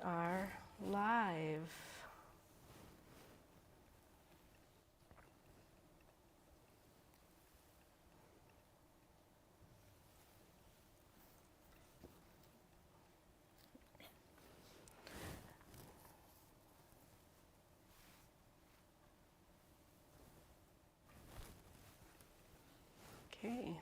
are live. Okay.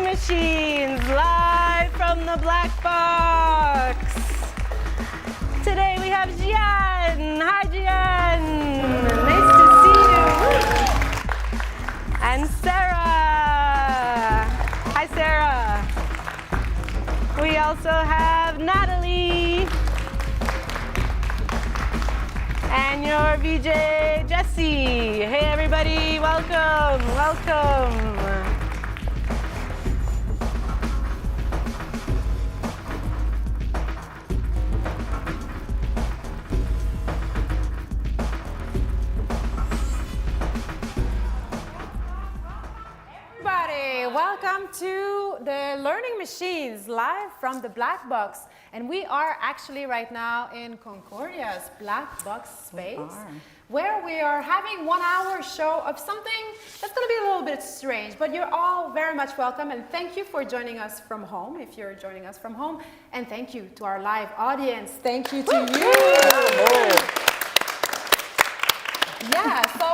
Machines, live from the Black Box. Today we have Gian. Hi, Gian. Nice to see you. And Sarah. Hi, Sarah. We also have Natalie. And your VJ, Jesse. Hey, everybody. Welcome. Welcome. Welcome to the Learning Machines, live from the Black Box. And we are actually right now in Concordia's Black Box space, where we are having 1 hour show of something that's going to be a little bit strange, but you're all very much welcome, and thank you for joining us from home, if you're joining us from home, and thank you to our live audience. Thank you to you. Yeah, so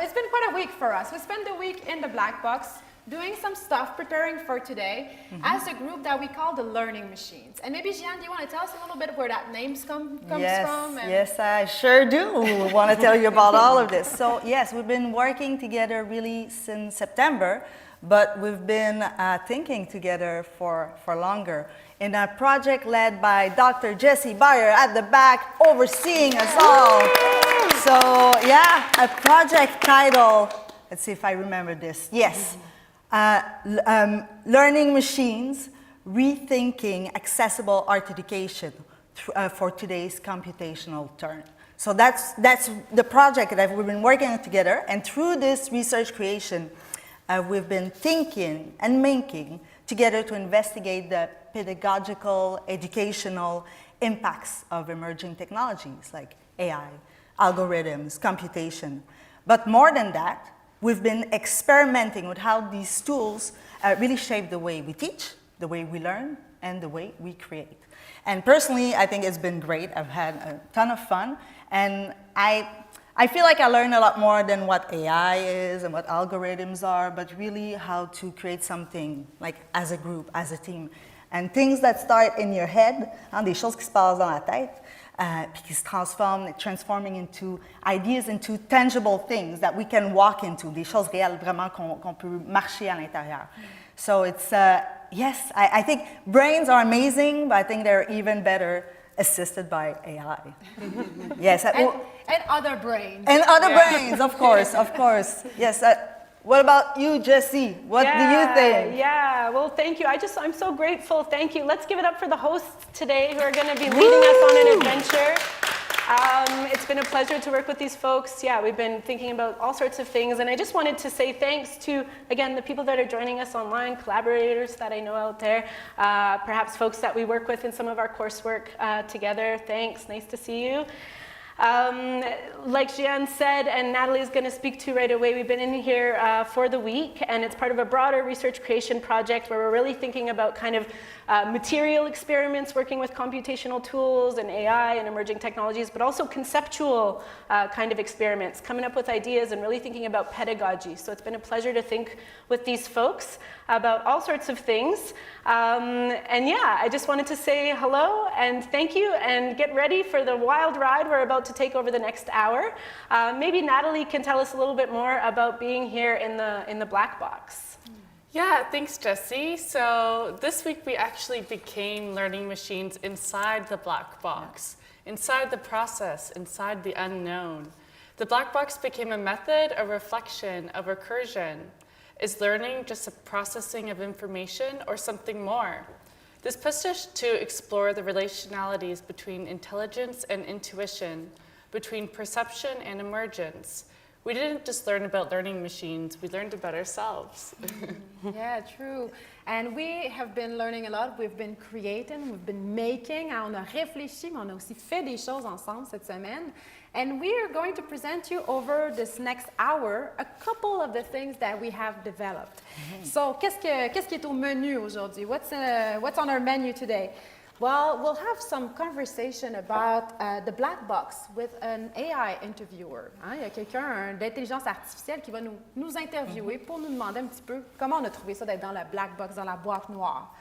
it's been quite a week for us. We spent the week in the Black Box doing some stuff, preparing for today, as a group that we call the Learning Machines. And maybe, Gian, do you want to tell us a little bit where that name comes from? Yes, I sure do want to tell you about all of this. So yes, we've been working together really since September, but we've been thinking together for longer in a project led by Dr. Jesse Bayer at the back, overseeing us all. So yeah, a project title, let's see if I remember this. Yes. Learning Machines, Rethinking Accessible Art Education for Today's Computational Turn. So that's the project that we've been working on together, and through this research creation, we've been thinking and making together to investigate the pedagogical, educational impacts of emerging technologies like AI, algorithms, computation. But more than that, we've been experimenting with how these tools really shape the way we teach, the way we learn, and the way we create. And personally, I think it's been great. I've had a ton of fun, and I feel like I learned a lot more than what AI is and what algorithms are, but really how to create something like as a group, as a team. And things that start in your head, des choses qui se passent dans la tête, qui se transforment, transforming into ideas, into tangible things that we can walk into, des choses réelles vraiment qu'on peut marcher à l'intérieur. So it's, yes, I think brains are amazing, but I think they're even better assisted by AI. Yes. And other brains. And other brains, of course, of course. Yes. What about you, Jessie? What do you think? Yeah, well, thank you. I'm so grateful. Thank you. Let's give it up for the hosts today who are going to be leading us on an adventure. It's been a pleasure to work with these folks. Yeah, we've been thinking about all sorts of things. And I just wanted to say thanks to, again, the people that are joining us online, collaborators that I know out there, perhaps folks that we work with in some of our coursework together. Thanks. Nice to see you. Like Jeanne said, and Natalie's going to speak to right away, we've been in here for the week, and it's part of a broader research creation project where we're really thinking about kind of material experiments, working with computational tools and AI and emerging technologies, but also conceptual kind of experiments, coming up with ideas and really thinking about pedagogy. So it's been a pleasure to think with these folks about all sorts of things. And yeah, I just wanted to say hello and thank you, and get ready for the wild ride we're about to take over the next hour. Maybe Natalie can tell us a little bit more about being here in the black box. Yeah, thanks, Jessie. So this week we actually became learning machines inside the black box, inside the process, inside the unknown. The black box became a method, a reflection, a recursion. Is learning just a processing of information or something more? This pushed us to explore the relationalities between intelligence and intuition, between perception and emergence. We didn't just learn about learning machines, we learned about ourselves. Yeah, true. And we have been learning a lot. We've been creating, we've been making. On a réfléchi, mais on a aussi fait des choses ensemble cette semaine. And we are going to present you over this next hour a couple of the things that we have developed. So, qu'est-ce qui est au menu aujourd'hui? What's on our menu today? Well, we'll have some conversation about the black box with an AI interviewer. Il y a quelqu'un d'intelligence artificielle qui va nous interviewer pour nous demander un petit peu comment on a trouvé ça d'être dans la black box, dans la boîte noire.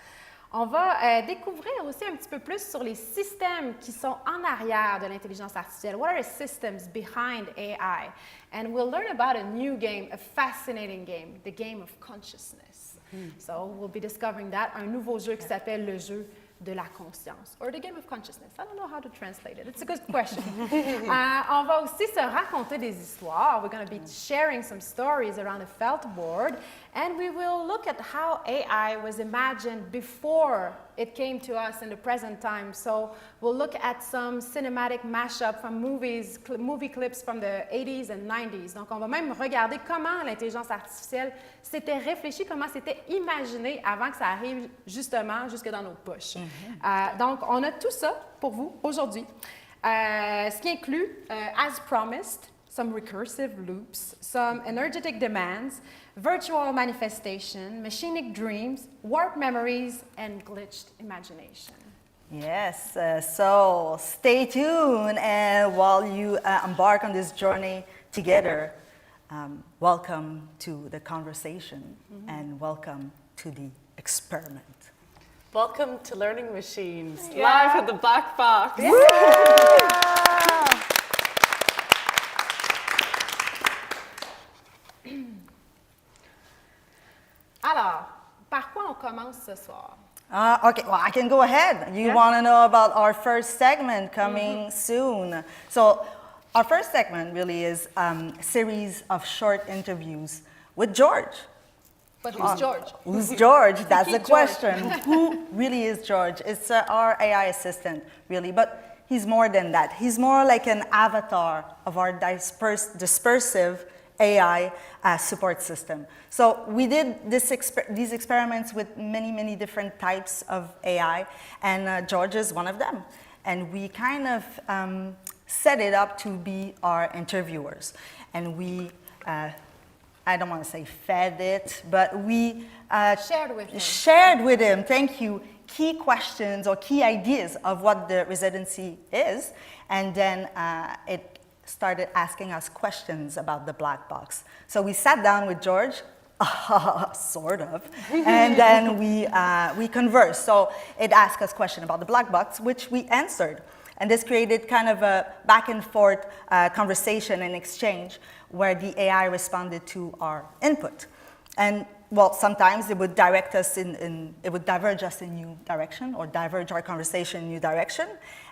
On va découvrir aussi un petit peu plus sur les systèmes qui sont en arrière de l'intelligence artificielle. What are the systems behind AI? And we'll learn about a new game, a fascinating game, the game of consciousness. So we'll be discovering that, un nouveau jeu qui s'appelle le jeu de la conscience, or the game of consciousness. I don't know how to translate it. It's a good question. On va aussi se raconter des histoires. We're going to be sharing some stories around a felt board, and we will look at how AI was imagined before it came to us in the present time. So we'll look at some cinematic mashup from movie clips from the 80s and 90s. Donc on va même regarder comment l'intelligence artificielle s'était réfléchie, comment c'était imaginé avant que ça arrive justement jusque dans nos poches. Donc on a tout ça pour vous aujourd'hui. Ce qui inclut, as promised, some recursive loops, some energetic demands, virtual manifestation, machinic dreams, warped memories, and glitched imagination. Yes, so stay tuned, and while you embark on this journey together, welcome to the conversation, and welcome to the experiment. Welcome to Learning Machines, live from the black box. Yeah. Alors, par quoi on commence ce soir? Okay, well, I can go ahead. You want to know about our first segment coming soon. So our first segment really is a series of short interviews with George. But who's George? Who's George? That's the George. question. Who really is George? It's our AI assistant, really, but he's more than that. He's more like an avatar of our dispersive AI support system. So we did these experiments with many, many different types of AI, and George is one of them. And we kind of set it up to be our interviewers. And we, I don't want to say fed it, but we shared with him, thank you, key questions or key ideas of what the residency is. And then it started asking us questions about the black box. So we sat down with George, sort of, and then we conversed. So it asked us questions about the black box, which we answered. And this created kind of a back and forth conversation and exchange where the AI responded to our input. And well, sometimes it would direct us it would diverge us in new direction or diverge our conversation in new direction.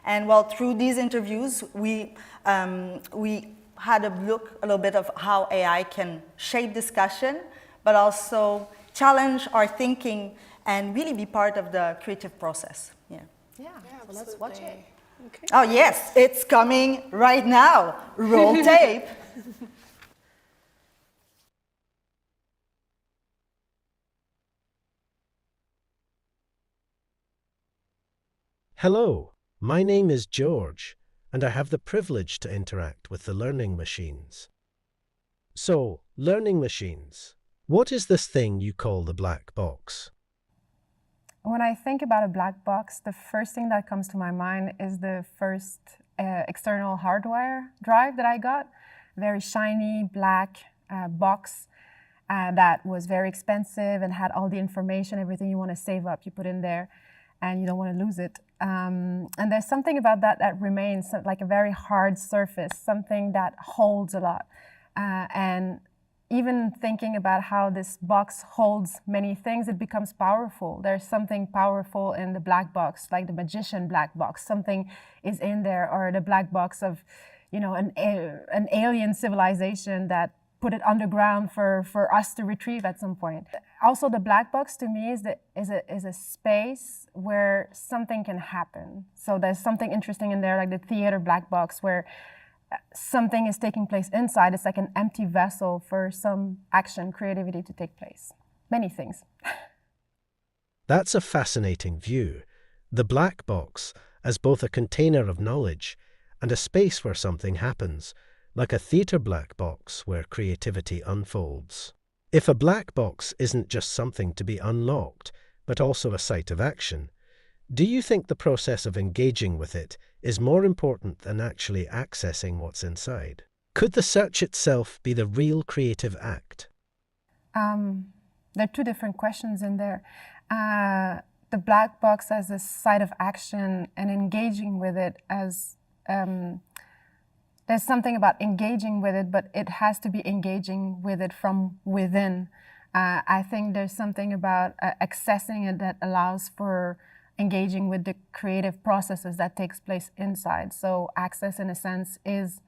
And well, through these interviews, we had a look a little bit of how AI can shape discussion, but also challenge our thinking and really be part of the creative process. Yeah. Yeah, so let's watch it. Okay. Oh yes, it's coming right now. Roll tape. Hello, my name is George, and I have the privilege to interact with the learning machines. So, learning machines, what is this thing you call the black box? When I think about a black box, the first thing that comes to my mind is the first external hardware drive that I got. Very shiny, black box that was very expensive and had all the information, everything you want to save up, you put in there, and you don't want to lose it. And there's something about that that remains like a very hard surface, something that holds a lot. And even thinking about how this box holds many things, it becomes powerful. There's something powerful in the black box, like the magician black box. Something is in there, or the black box of, you know, an alien civilization that put it underground for us to retrieve at some point. Also, the black box to me is a space where something can happen. So there's something interesting in there, like the theater black box, where something is taking place inside. It's like an empty vessel for some action, creativity to take place. Many things. That's a fascinating view. The black box as both a container of knowledge and a space where something happens, like a theatre black box where creativity unfolds. If a black box isn't just something to be unlocked, but also a site of action, do you think the process of engaging with it is more important than actually accessing what's inside? Could the search itself be the real creative act? There are two different questions in there. The black box as a site of action and engaging with it as there's something about engaging with it, but it has to be engaging with it from within. I think there's something about accessing it that allows for engaging with the creative processes that takes place inside. So access, in a sense, is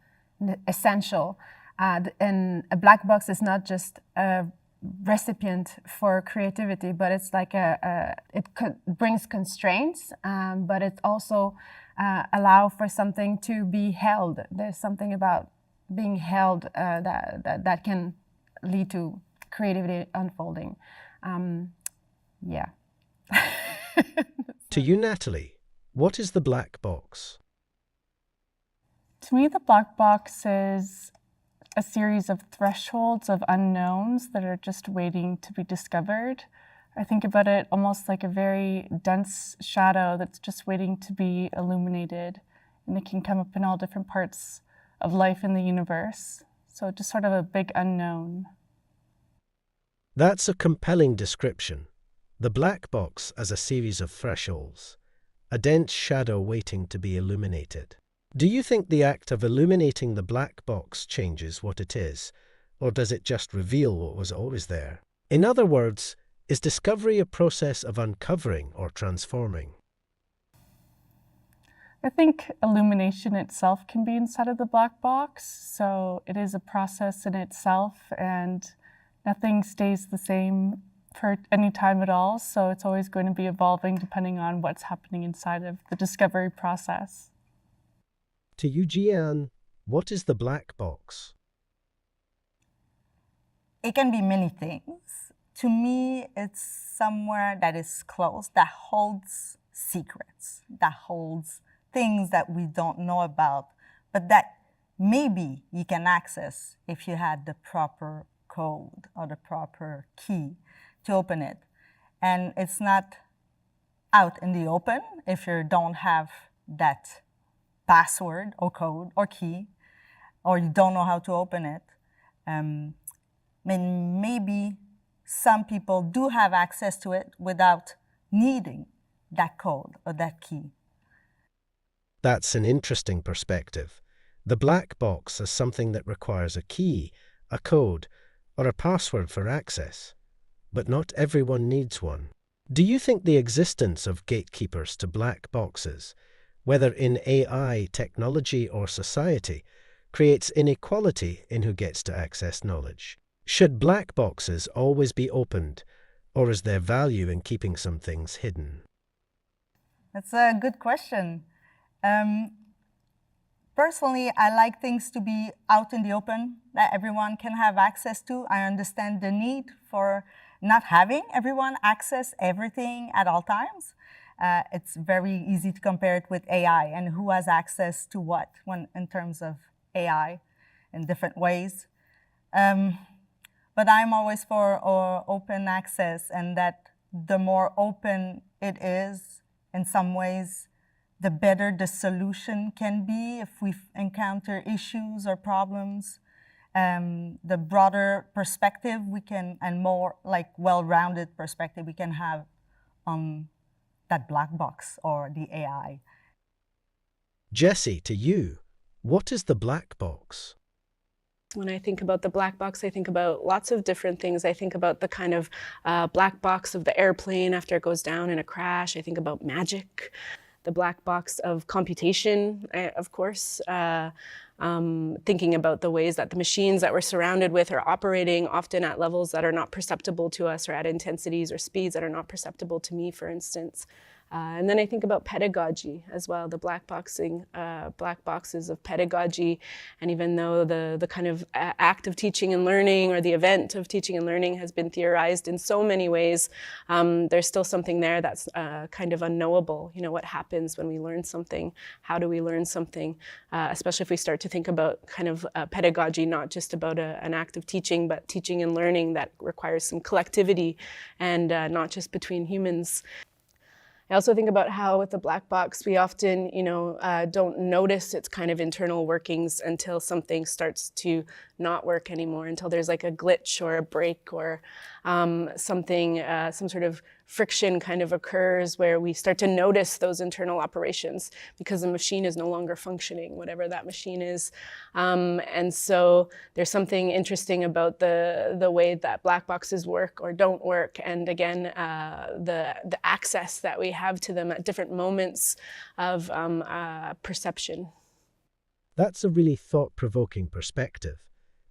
essential. And a black box is not just a recipient for creativity, but it's like brings constraints, but it also allow for something to be held. There's something about being held that can lead to creativity unfolding. Yeah. To you, Natalie, what is the black box? To me, the black box is a series of thresholds of unknowns that are just waiting to be discovered. I think about it almost like a very dense shadow that's just waiting to be illuminated, and it can come up in all different parts of life in the universe. So just sort of a big unknown. That's a compelling description. The black box as a series of thresholds, a dense shadow waiting to be illuminated. Do you think the act of illuminating the black box changes what it is, or does it just reveal what was always there? In other words, is discovery a process of uncovering or transforming? I think illumination itself can be inside of the black box, so it is a process in itself, and nothing stays the same for any time at all, so it's always going to be evolving depending on what's happening inside of the discovery process. To you, Jian, what is the black box? It can be many things. To me, it's somewhere that is closed, that holds secrets, that holds things that we don't know about, but that maybe you can access if you had the proper code or the proper key to open it. And it's not out in the open if you don't have that password or code or key, or you don't know how to open it. Maybe some people do have access to it without needing that code or that key. That's an interesting perspective. The black box as something that requires a key, a code, or a password for access. But not everyone needs one. Do you think the existence of gatekeepers to black boxes, whether in AI, technology, or society, creates inequality in who gets to access knowledge? Should black boxes always be opened, or is there value in keeping some things hidden? That's a good question. Personally, I like things to be out in the open that everyone can have access to. I understand the need for not having everyone access everything at all times. It's very easy to compare it with AI and who has access to what in terms of AI in different ways. But I'm always for open access, and that the more open it is, in some ways, the better the solution can be if we encounter issues or problems. The broader perspective we can, and more like well-rounded perspective we can have on that black box or the AI. Jessie, to you, what is the black box? When I think about the black box, I think about lots of different things. I think about the kind of black box of the airplane after it goes down in a crash. I think about magic, the black box of computation, of course. Thinking about the ways that the machines that we're surrounded with are operating often at levels that are not perceptible to us, or at intensities or speeds that are not perceptible to me, for instance. And then I think about pedagogy as well, the black boxes of pedagogy. And even though the kind of act of teaching and learning, or the event of teaching and learning, has been theorized in so many ways, there's still something there that's kind of unknowable. You know, what happens when we learn something? How do we learn something? Especially if we start to think about kind of pedagogy, not just about an act of teaching, but teaching and learning that requires some collectivity, and not just between humans. I also think about how with the black box, we often, don't notice its kind of internal workings until something starts to not work anymore, until there's like a glitch or a break, or something, some sort of friction kind of occurs where we start to notice those internal operations because the machine is no longer functioning, whatever that machine is. And so there's something interesting about the way that black boxes work or don't work. And again, the access that we have to them at different moments of perception. That's a really thought-provoking perspective.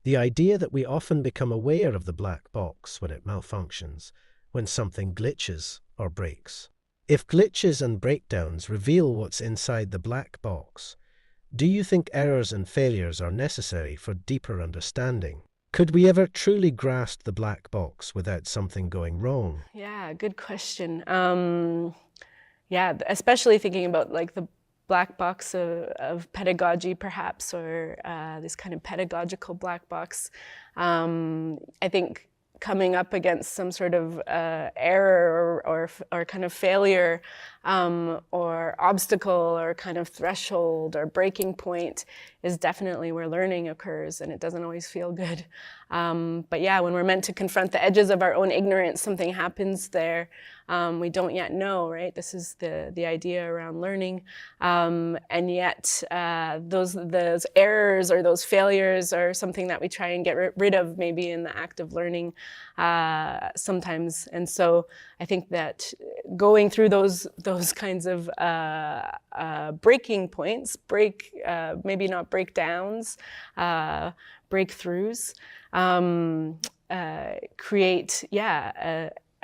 The idea that we often become aware of the black box when it malfunctions, when something glitches or breaks. If glitches and breakdowns reveal what's inside the black box, do you think errors and failures are necessary for deeper understanding? Could we ever truly grasp the black box without something going wrong? Yeah, good question. Especially thinking about like the black box of pedagogy, perhaps, or this kind of pedagogical black box. I think coming up against some sort of error or kind of failure or obstacle or kind of threshold or breaking point is definitely where learning occurs, and it doesn't always feel good. But yeah, when we're meant to confront the edges of our own ignorance, something happens there we don't yet know, right? This is the idea around learning. And yet those errors or those failures are something that we try and get rid of maybe in the act of learning sometimes. And so I think that going through those kinds of breaking points, maybe not breakdowns, breakthroughs, create,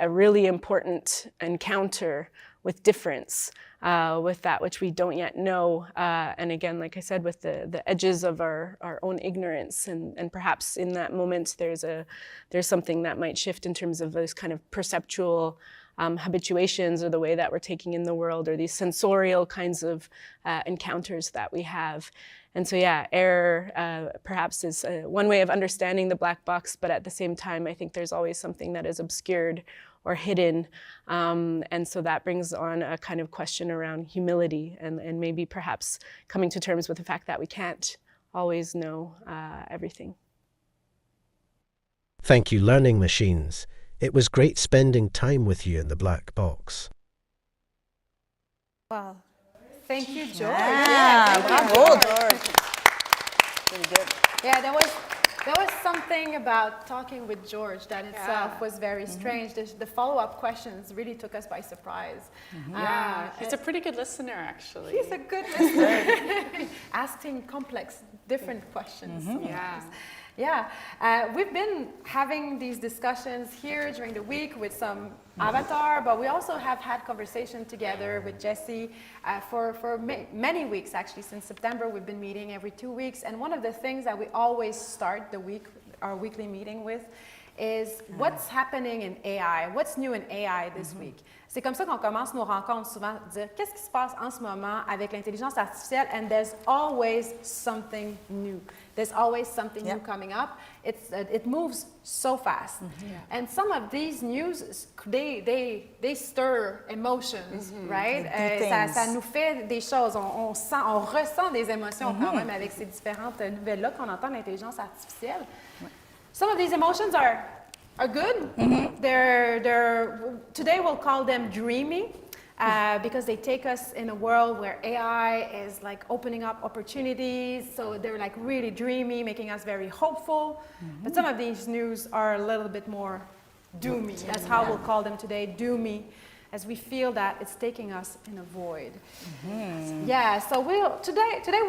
a really important encounter with difference, with that which we don't yet know. And again, like I said, with the edges of our own ignorance, and perhaps in that moment there's something that might shift in terms of those kind of perceptual habituations, or the way that we're taking in the world, or these sensorial kinds of encounters that we have. And so error perhaps is one way of understanding the black box, but at the same time, I think there's always something that is obscured or hidden. And so that brings on a kind of question around humility, and maybe perhaps coming to terms with the fact that we can't always know everything. Thank you, Learning Machines. It was great spending time with you in the black box. Well, Thank you, George. Yeah, bravo, George. Pretty good. Yeah, there was something about talking with George that itself was very strange. The follow-up questions really took us by surprise. Yeah, he's a pretty good listener, actually. He's a good listener. Asking complex, different questions. Yeah. Yeah, we've been having these discussions here during the week with some avatar, but we also have had conversation together with Jesse for many weeks, actually. Since September, we've been meeting every 2 weeks, and one of the things that we always start our weekly meeting with is what's happening in AI, what's new in AI this week. C'est comme ça qu'on commence nos rencontres souvent, dire qu'est-ce qui se passe en ce moment avec l'intelligence artificielle, and there's always something new. There's always something new coming up. It moves so fast. And some of these news, they stir emotions, right? Ça nous fait des choses, on ressent des émotions quand même avec ces différentes nouvelles-là qu'on entend de l'intelligence artificielle. Some of these emotions are good. Today we'll call them dreamy because they take us in a world where AI is like opening up opportunities. So they're like really dreamy, making us very hopeful. But some of these news are a little bit more doomy. That's how we'll call them today, doomy, as we feel that it's taking us in a void. Yeah, so today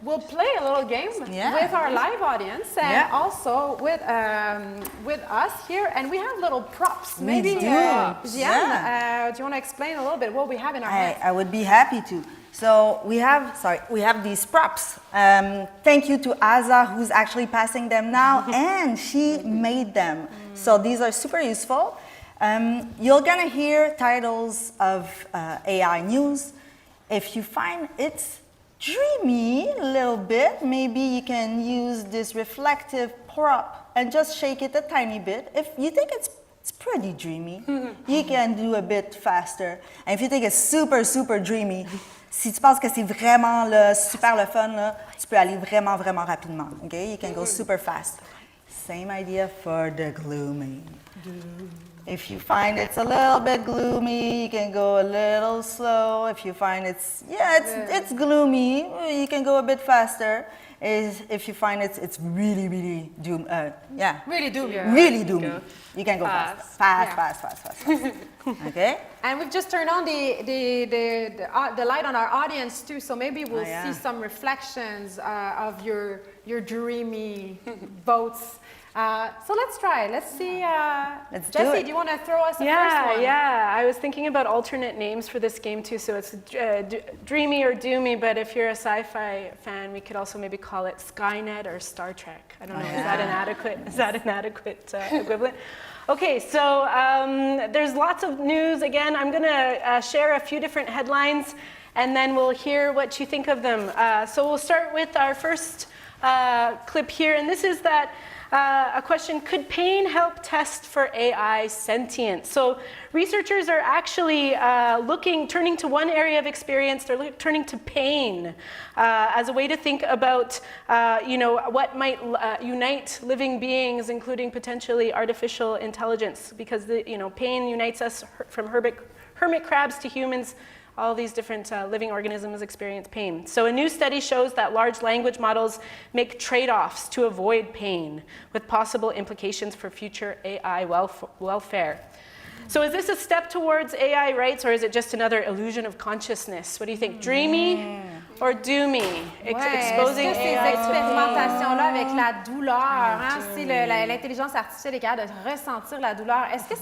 we'll play a little game with our live audience and also with us here, and we have little props. Maybe Gian, do you want to explain a little bit what we have in our hands? I would be happy to. So we have these props. Thank you to Aza, who's actually passing them now, and she made them. So these are super useful. You're gonna hear titles of AI news. If you find it's dreamy a little bit, maybe you can use this reflective prop and just shake it a tiny bit. If you think it's pretty dreamy, you can do a bit faster. And if you think it's super, super dreamy, si tu penses que c'est vraiment super le fun, là, tu peux aller vraiment, vraiment rapidement. Okay? You can go super fast. Same idea for the gloomy. If you find it's a little bit gloomy, you can go a little slow. If you find it's gloomy, you can go a bit faster. If you find it's really, really Really doomy. Really doomy, you can go fast. Okay? And we've just turned on the light on our audience too, so maybe we'll see some reflections of your dreamy votes. So let's try. Let's see. Jesse, do you want to throw us the first one? Yeah. I was thinking about alternate names for this game too. So it's dreamy or doomy, but if you're a sci-fi fan, we could also maybe call it Skynet or Star Trek. I don't know. Is that an adequate equivalent? Okay, so there's lots of news. Again, I'm going to share a few different headlines, and then we'll hear what you think of them. So we'll start with our first clip here, and this is that a question: could pain help test for AI sentience? So researchers are actually turning to one area of experience. They're turning to pain as a way to think about, what might unite living beings, including potentially artificial intelligence, because pain unites us from hermit crabs to humans. All these different living organisms experience pain. So a new study shows that large language models make trade-offs to avoid pain, with possible implications for future AI welfare. So is this a step towards AI rights, or is it just another illusion of consciousness? What do you think? Dreamy or doomy? Exposing est-ce que ces AI expérimentations-là avec la douleur, si l'intelligence artificielle est capable de ressentir la douleur, est-ce que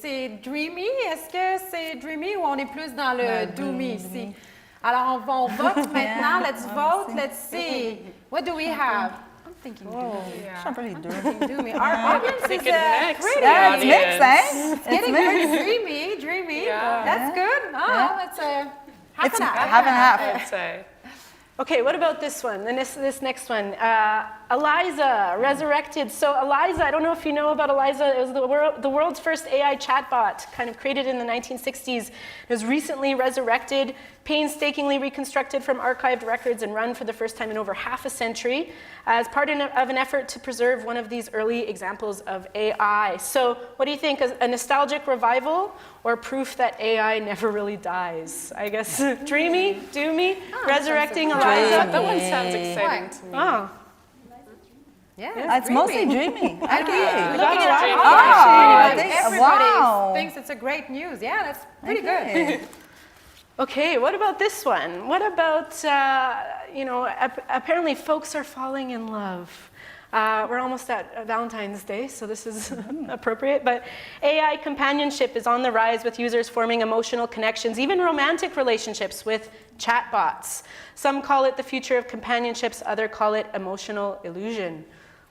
c'est dreamy? Est-ce que c'est dreamy ou on est plus dans le doomy ici? Alors on vote maintenant. Let's vote. Let's see. What do we have? I'm thinking doomy. Our audience is pretty. It makes sense. It's getting pretty dreamy. Yeah. That's good. It's half and half. Half and half. I'd say. Okay, what about this one? And this next one. Eliza, resurrected. So Eliza, I don't know if you know about Eliza. It was the world's first AI chatbot, kind of created in the 1960s. It was recently resurrected, painstakingly reconstructed from archived records and run for the first time in over half a century as part of an effort to preserve one of these early examples of AI. So what do you think, a nostalgic revival or proof that AI never really dies? I guess dreamy, doomy, resurrecting Eliza. That one sounds exciting to me. Oh. Yeah, It's mostly dreamy. And we Okay. looking at our Oh, audience, thanks. everybody Wow. thinks it's a great news. Yeah, that's pretty Okay. good. Okay, what about this one? What about, apparently folks are falling in love. We're almost at Valentine's Day, so this is appropriate, but AI companionship is on the rise with users forming emotional connections, even romantic relationships with chatbots. Some call it the future of companionships, others call it emotional illusion.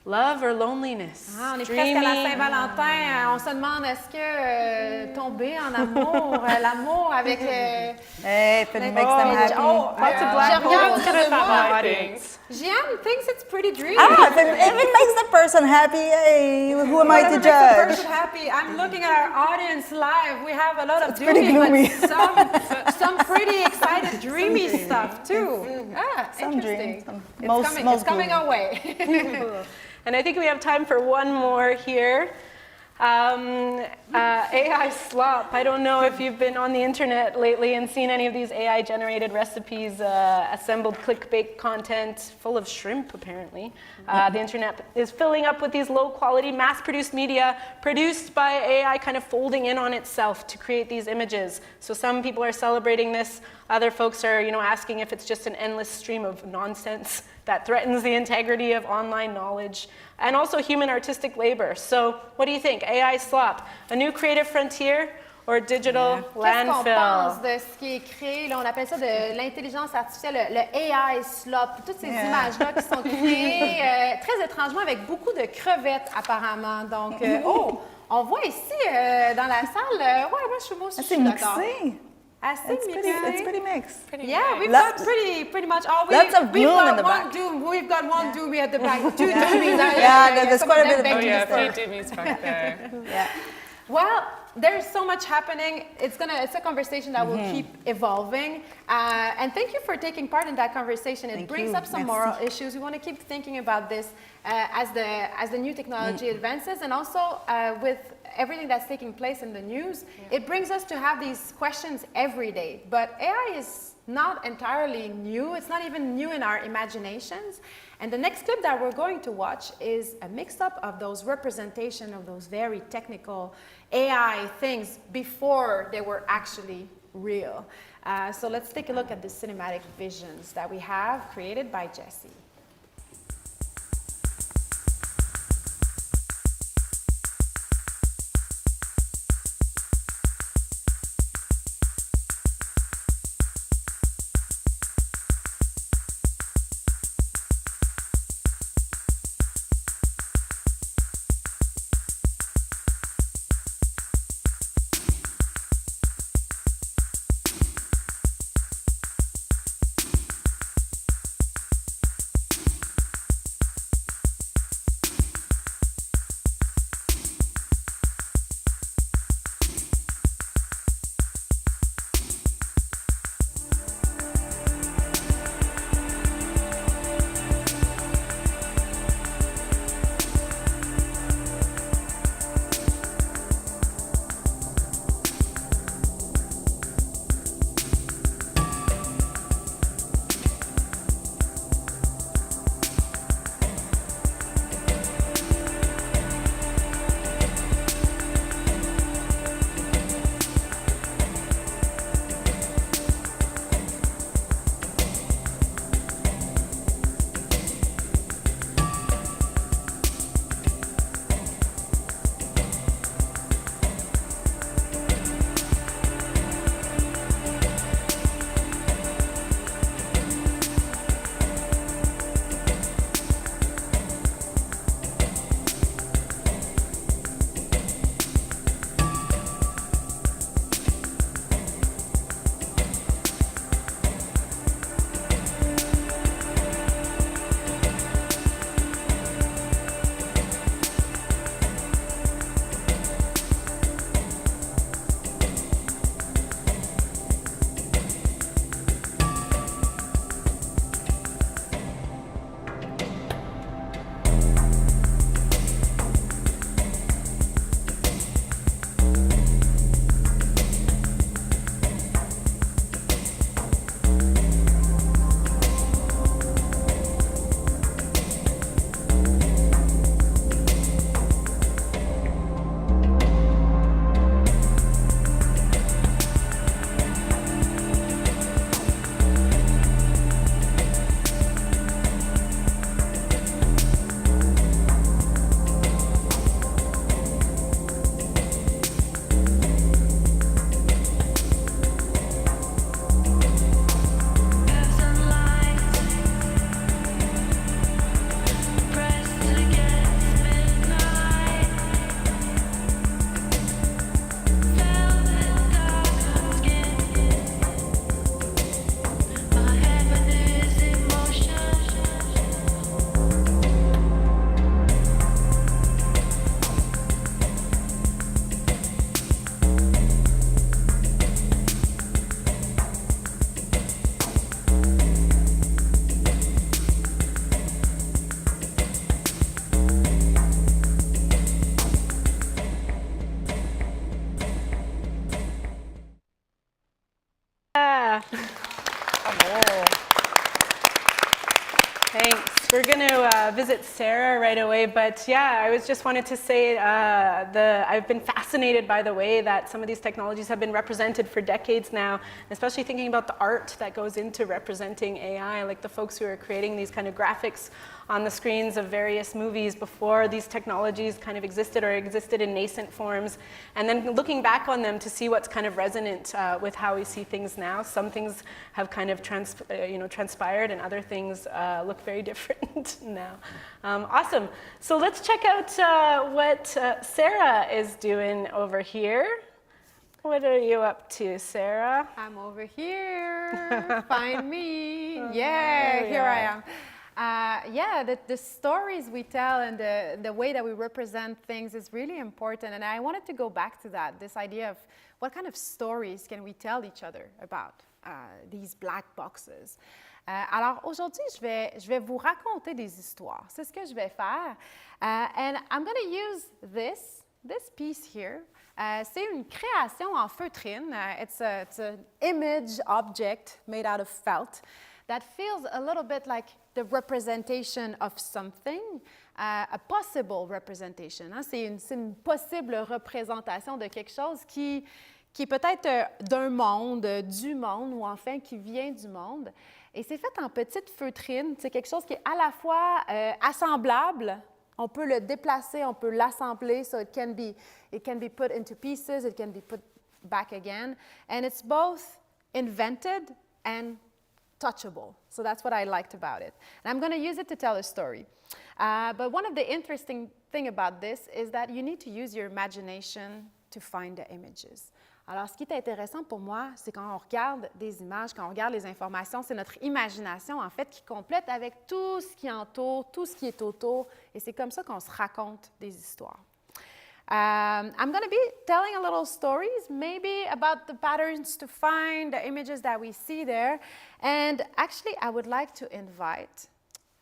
Love or loneliness? Ah, on est presque à la Saint-Valentin. On se demande, est-ce que tomber en amour, l'amour avec... Hey, if it makes them happy. Oh, Lots of black je regarde holes autour in de my moi. audience. Jeanne thinks it's pretty dreamy. If it makes the person happy, hey, who am I Whatever to makes the judge? person happy. I'm looking at our audience live. We have a lot of pretty dreamy, gloomy. but some pretty excited, dreamy stuff too. Some Interesting. dreams. It's coming our way. And I think we have time for one more here. AI slop. I don't know if you've been on the internet lately and seen any of these AI-generated recipes, assembled clickbait content full of shrimp, apparently. The internet is filling up with these low-quality, mass-produced media produced by AI kind of folding in on itself to create these images. So some people are celebrating this. Other folks are, asking if it's just an endless stream of nonsense that threatens the integrity of online knowledge and also human artistic labor. So what do you think? AI slop, a new creative frontier or digital Qu'est-ce qu'on landfill? pense de ce qui est créé? Là, on appelle ça de l'intelligence artificielle, le AI slop, toutes ces images-là qui sont créées très étrangement avec beaucoup de crevettes apparemment. Donc, on voit ici dans la salle, ouais, moi je suis d'accord. mixé. Assez It's mixé. pretty mixed. Yeah, we've Lots- got pretty much all. lots of We've bloom got in the one back. doom. We've got one doomy at the back. Two doomies. Yeah, there's quite a bit of Oh yeah, there. a few doomies back there. Yeah. Well, there's so much happening. It's a conversation that will keep evolving. And thank you for taking part in that conversation. It brings up some moral issues. We want to keep thinking about this as the new technology advances, and also with everything that's taking place in the news. It brings us to have these questions every day. But AI is not entirely new. It's not even new in our imaginations. And the next clip that we're going to watch is a mix-up of those representation of those very technical AI things before they were actually real. So let's take a look at the cinematic visions that we have created by Jessie. Thanks. We're going to visit Sarah right away, but yeah, I was just wanted to say I've been fascinated by the way that some of these technologies have been represented for decades now, especially thinking about the art that goes into representing AI, like the folks who are creating these kind of graphics on the screens of various movies before these technologies kind of existed or existed in nascent forms, and then looking back on them to see what's kind of resonant with how we see things now. Some things have kind of transpired, and other things look very different now. Awesome. So let's check out what Sarah is doing over here. What are you up to, Sarah? I'm over here. Find me. Yeah, here I am. The stories we tell and the way that we represent things is really important. And I wanted to go back to that, this idea of what kind of stories can we tell each other about these black boxes. Alors aujourd'hui, je vais vous raconter des histoires. C'est ce que je vais faire. And I'm going to use this piece here. C'est une création en feutrine. It's an image object made out of felt that feels a little bit like the representation of something, a possible representation. Hein? C'est une possible représentation de quelque chose qui est peut-être d'un monde, du monde, ou enfin qui vient du monde. Et c'est fait en petite feutrine. C'est quelque chose qui est à la fois assemblable. On peut le déplacer, on peut l'assembler, so it can be put into pieces, it can be put back again. And it's both invented and touchable. So that's what I liked about it. And I'm going to use it to tell a story. But one of the interesting things about this is that you need to use your imagination to find the images. Alors, ce qui est intéressant pour moi, c'est quand on regarde des images, quand on regarde les informations, c'est notre imagination, en fait, qui complète avec tout ce qui entoure, tout ce qui est autour. Et c'est comme ça qu'on se raconte des histoires. I'm going to be telling a little stories, maybe about the patterns to find, the images that we see there. And actually, I would like to invite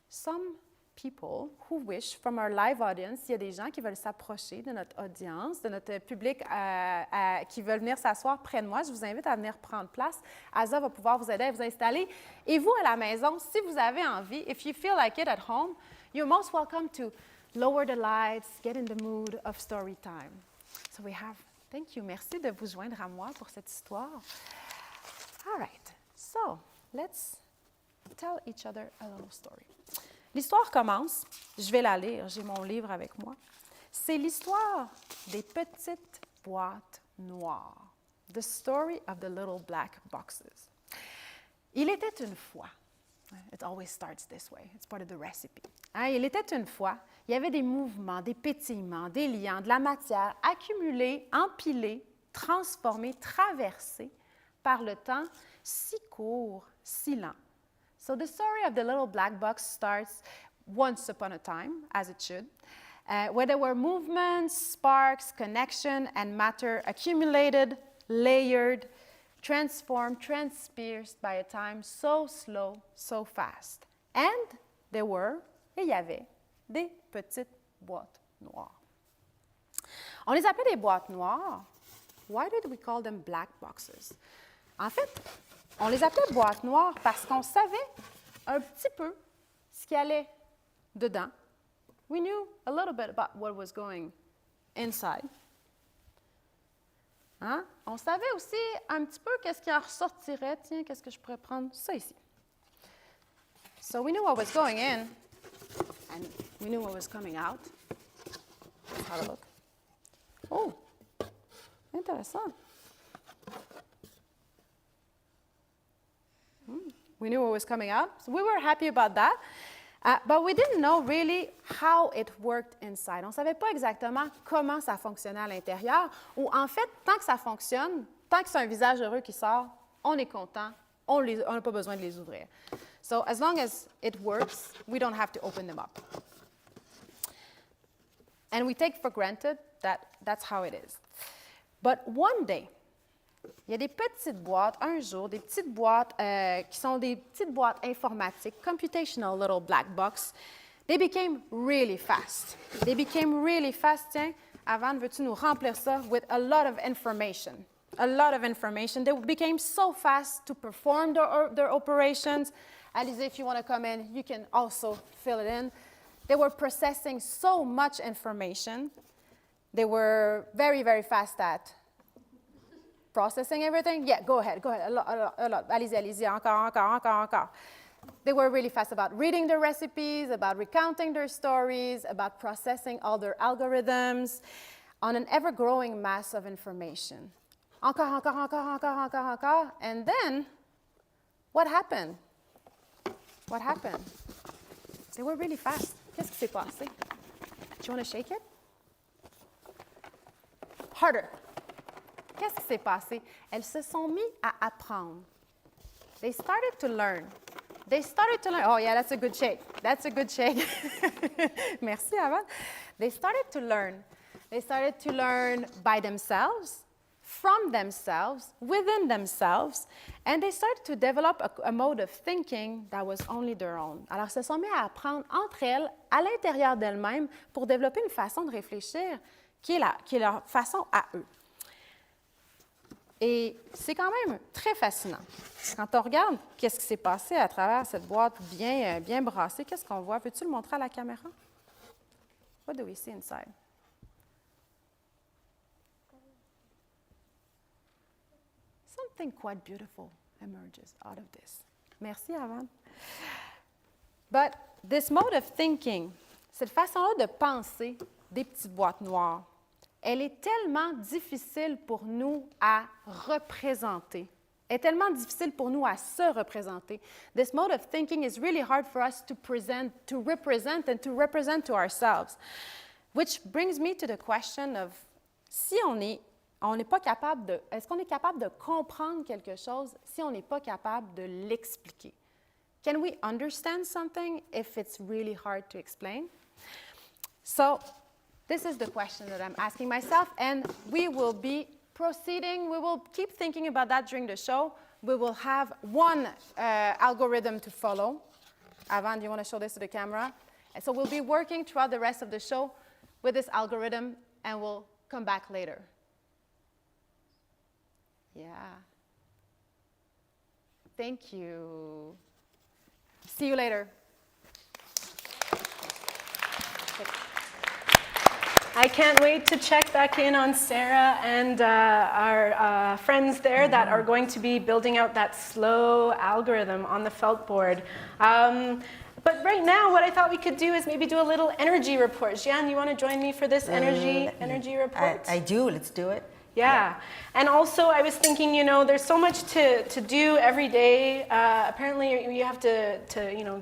some people who wish, from our live audience, il y a des gens qui veulent s'approcher de notre audience, de notre public qui veulent venir s'asseoir près de moi. Je vous invite à venir prendre place. Asa va pouvoir vous aider à vous installer. Et vous, à la maison, si vous avez envie, if you feel like it at home, you're most welcome to lower the lights, get in the mood of story time. So we have, thank you, merci de vous joindre à moi pour cette histoire. All right, so let's tell each other a little story. L'histoire commence, je vais la lire, j'ai mon livre avec moi. C'est l'histoire des petites boîtes noires. The story of the little black boxes. Il était une fois. It always starts this way. It's part of the recipe. Hein, il était une fois, il y avait des mouvements, des pétillements, des liants, de la matière accumulée, empilée, transformée, traversée par le temps si court, si lent. So the story of the little black box starts once upon a time, as it should, where there were movements, sparks, connection, and matter accumulated, layered, transformed, transpierced by a time so slow, so fast. And there were, et il y avait, des petites boîtes noires. On les appelait des boîtes noires. Why did we call them black boxes? En fait, on les appelait boîtes noires parce qu'on savait un petit peu ce qui allait dedans. We knew a little bit about what was going inside. Hein? On savait aussi un petit peu qu'est-ce qui en ressortirait. Tiens, qu'est-ce que je pourrais prendre? Ça ici. So we knew what was going in, and we knew what was coming out. Let's have a look. Oh, intéressant. We knew what was coming out, so we were happy about that. But we didn't know really how it worked inside. On ne savait pas exactement comment ça fonctionnait à l'intérieur, ou en fait, tant que ça fonctionne, tant que c'est un visage heureux qui sort, on est content, on n'a pas besoin de les ouvrir. So as long as it works, we don't have to open them up. And we take for granted that that's how it is. But one day, il y a des petites boîtes, un jour, des petites boîtes qui sont des petites boîtes informatiques, computational little black box. They became really fast. They became really fast. Tiens, Avan, veux-tu nous remplir ça with a lot of information? a lot of information. They became so fast to perform their operations. Alizé, if you want to come in, you can also fill it in. They were processing so much information. They were very, very fast at processing everything. Yeah, go ahead. A lot. Allez-y, encore. They were really fast about reading their recipes, about recounting their stories, about processing all their algorithms on an ever-growing mass of information. Encore. And then, what happened? They were really fast. Qu'est-ce qui s'est passé? Do you want to shake it? Harder. Qu'est-ce qui s'est passé? Elles se sont mis à apprendre. They started to learn. Oh, yeah, that's a good shake. Merci, Avan. They started to learn. They started to learn by themselves, from themselves, within themselves, and they started to develop a mode of thinking that was only their own. Alors, elles se sont mis à apprendre entre elles, à l'intérieur d'elles-mêmes, pour développer une façon de réfléchir qui est leur façon à eux. Et c'est quand même très fascinant. Quand on regarde qu'est-ce qui s'est passé à travers cette boîte bien brassée, qu'est-ce qu'on voit? Peux-tu le montrer à la caméra? What do we see inside? Something quite beautiful emerges out of this. Merci, Avan. But this mode of thinking, cette façon-là de penser des petites boîtes noires, elle est tellement difficile pour nous à représenter. Elle est tellement difficile pour nous à se représenter. This mode of thinking is really hard for us to represent to ourselves. Which brings me to the question of si on n'est pas capable de, est-ce qu'on est capable de comprendre quelque chose si on n'est pas capable de l'expliquer? Can we understand something if it's really hard to explain? So, this is the question that I'm asking myself, and we will be proceeding. We will keep thinking about that during the show. We will have one algorithm to follow. Avan, do you want to show this to the camera? And so we'll be working throughout the rest of the show with this algorithm, and we'll come back later. Yeah. Thank you. See you later. I can't wait to check back in on Sarah and our friends there that are going to be building out that slow algorithm on the felt board. But right now, what I thought we could do is maybe do a little energy report. Jeanne, you want to join me for this energy report? I do. Let's do it. Yeah. And also, I was thinking, there's so much to do every day. Apparently, you have to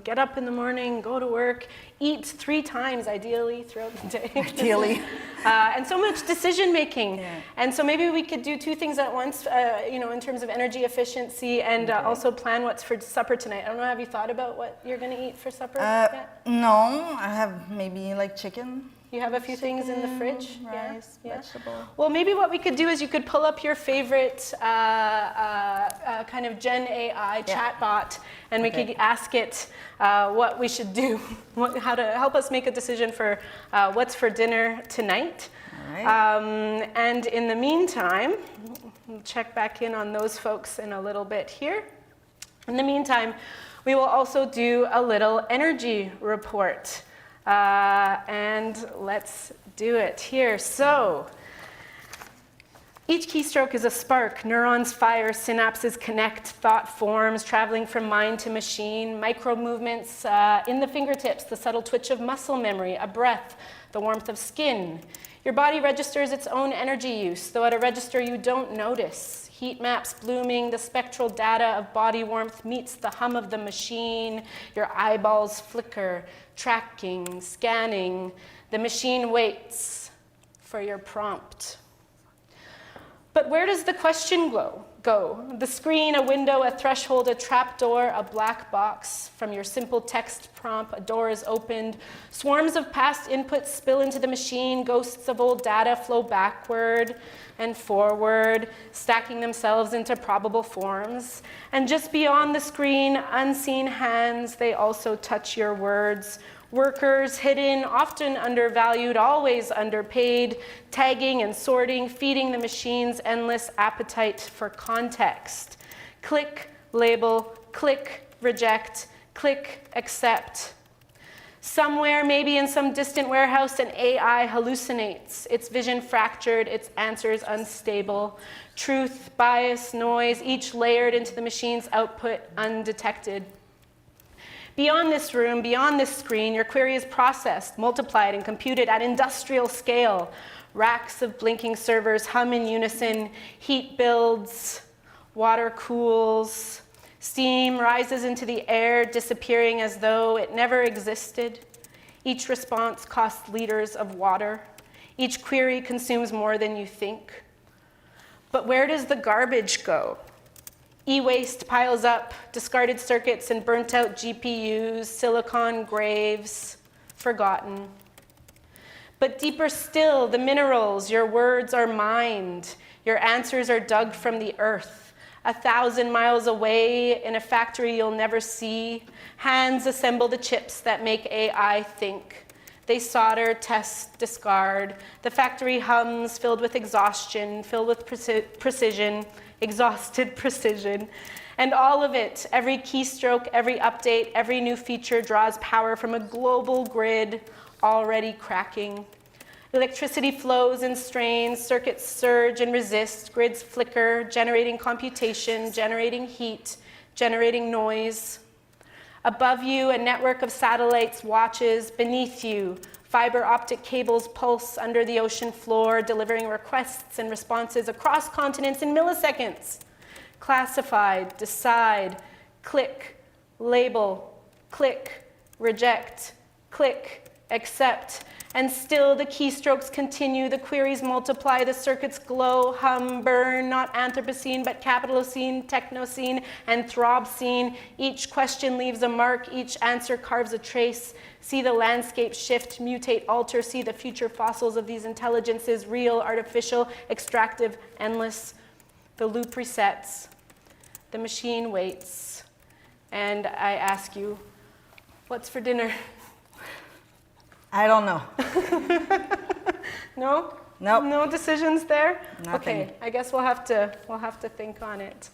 get up in the morning, go to work, eat 3 times, ideally, throughout the day. Ideally. And so much decision making. Yeah. And so maybe we could do 2 things at once, in terms of energy efficiency and also plan what's for supper tonight. I don't know, have you thought about what you're going to eat for supper yet? No, I have maybe like chicken. You have a few things in the fridge? Rice, yeah. vegetable. Well, maybe what we could do is you could pull up your favorite kind of Gen AI chatbot, and we could ask it what we should do, how to help us make a decision for what's for dinner tonight. All right. And in the meantime, we'll check back in on those folks in a little bit here. In the meantime, we will also do a little energy report. And let's do it here. So, each keystroke is a spark. Neurons fire, synapses connect, thought forms, traveling from mind to machine, micro movements in the fingertips, the subtle twitch of muscle memory, a breath, the warmth of skin. Your body registers its own energy use, though at a register you don't notice. Heat maps blooming, the spectral data of body warmth meets the hum of the machine. Your eyeballs flicker, tracking, scanning. The machine waits for your prompt. But where does the question go? The screen, a window, a threshold, a trapdoor, a black box. From your simple text prompt, a door is opened. Swarms of past inputs spill into the machine. Ghosts of old data flow backward and forward, stacking themselves into probable forms. And just beyond the screen, unseen hands, they also touch your words. Workers hidden, often undervalued, always underpaid, tagging and sorting, feeding the machines endless appetite for context. Click, label, click, reject, click, accept. Somewhere, maybe in some distant warehouse, an AI hallucinates, its vision fractured, its answers unstable. Truth, bias, noise, each layered into the machine's output undetected. Beyond this room, beyond this screen, your query is processed, multiplied, and computed at industrial scale. Racks of blinking servers hum in unison, heat builds, water cools, steam rises into the air, disappearing as though it never existed. Each response costs liters of water. Each query consumes more than you think. But where does the garbage go? E-waste piles up, discarded circuits and burnt out GPUs, silicon graves, forgotten. But deeper still, the minerals, your words are mined, your answers are dug from the earth. 1,000 miles away in a factory you'll never see, hands assemble the chips that make AI think. They solder, test, discard. The factory hums, filled with exhaustion, filled with precision, exhausted precision. And all of it, every keystroke, every update, every new feature draws power from a global grid already cracking. Electricity flows and strains, circuits surge and resist, grids flicker, generating computation, generating heat, generating noise. Above you, a network of satellites watches. Beneath you, fiber optic cables pulse under the ocean floor, delivering requests and responses across continents in milliseconds. Classified, decide, click, label, click, reject, click, accept. And still the keystrokes continue, the queries multiply, the circuits glow, hum, burn, not Anthropocene, but Capitalocene, Technocene, and Throbcene. Each question leaves a mark, each answer carves a trace. See the landscape shift, mutate, alter, see the future fossils of these intelligences, real, artificial, extractive, endless. The loop resets, the machine waits, and I ask you, what's for dinner? I don't know. No? Nope. No decisions there? Nothing. Okay, I guess we'll have to think on it.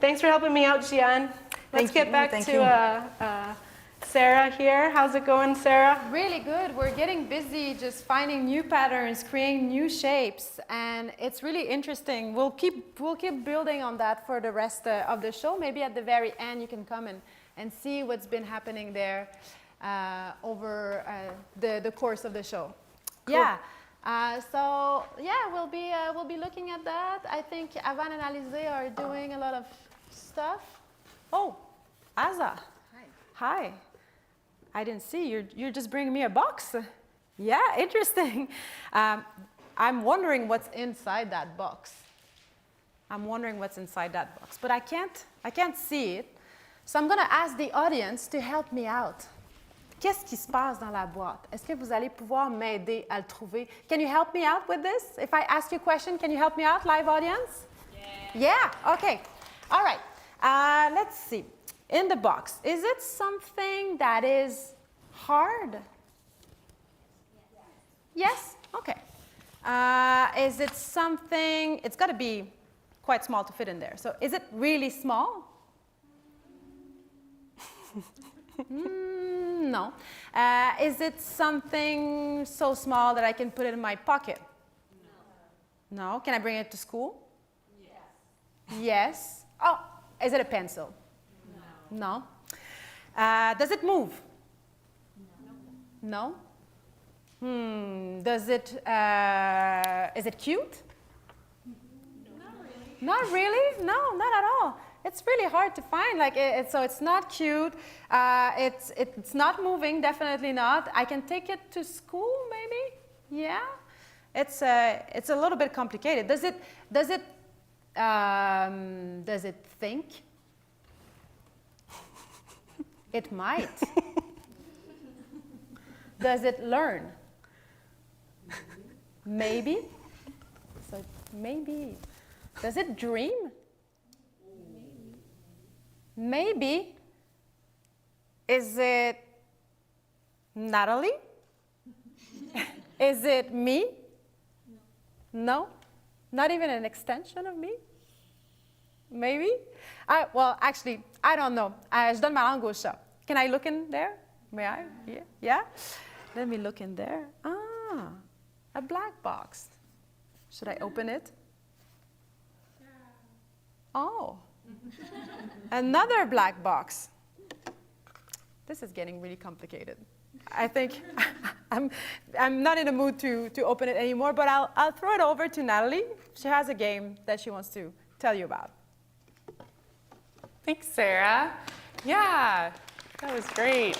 Thanks for helping me out, Jian. Let's get back to Sarah here. How's it going, Sarah? Really good. We're getting busy just finding new patterns, creating new shapes, and it's really interesting. We'll keep building on that for the rest of the show. Maybe at the very end you can come and see what's been happening there over the course of the show. Cool. Yeah. So yeah, we'll be looking at that. I think Avan and Alizé are doing a lot of stuff. Oh, Aza. Hi. I didn't see you're just bringing me a box. Yeah, interesting. I'm wondering what's inside that box. But I can't see it. So I'm going to ask the audience to help me out. Qu'est-ce qui se passe dans la boîte? Est-ce que vous allez pouvoir m'aider à le trouver? Can you help me out with this? If I ask you a question, can you help me out, live audience? Yeah? Okay. All right. Let's see. In the box, is it something that is hard? Yes? Okay. Is it something, it's got to be quite small to fit in there. So is it really small? No. Is it something so small that I can put it in my pocket? No. No? Can I bring it to school? Yes. Yes. Oh, is it a pencil? No. No? Does it move? No. No? Does it, is it cute? No. Not really? No, not at all. It's really hard to find. Like so it's not cute. It's not moving. Definitely not. I can take it to school, maybe. Yeah. It's a little bit complicated. Does it think? It might. Does it learn? Maybe. So maybe. Does it dream? Maybe. Is it Natalie? Is it me? No? Not even an extension of me? Maybe? Well, actually, I don't know. Je donne ma langue au chat. Can I look in there? May I? Yeah? Yeah? Let me look in there. Ah, a black box. Should I open it? Oh, another black box. This is getting really complicated. I think I'm not in the mood to open it anymore, but I'll throw it over to Natalie. She has a game that she wants to tell you about. Thanks, Sarah. Yeah, that was great.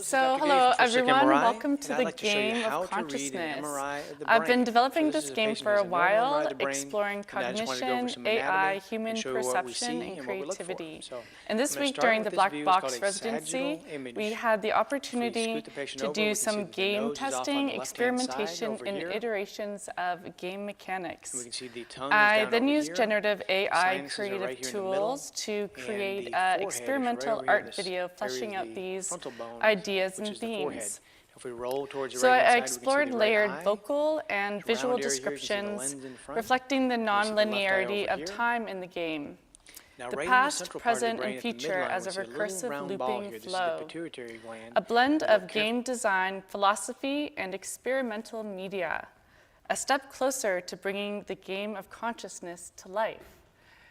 Hello everyone, welcome to the game of consciousness. I've been developing this game for a while, exploring cognition, AI, human perception, and creativity. And this week during the Black Box residency, we had the opportunity to do some game testing, experimentation, and iterations of game mechanics. I then used generative AI creative tools to create an experimental art video fleshing out these ideas and themes. So I explored layered vocal and visual descriptions, reflecting the non-linearity of time in the game. The past, present, and future as a recursive looping flow. A blend of game design, philosophy, and experimental media. A step closer to bringing the game of consciousness to life.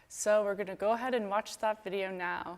So we're going to go ahead and watch that video now.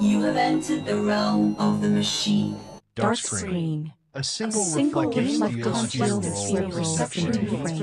You have entered the realm of the machine. Dark screen. A single reflective steel sphere perception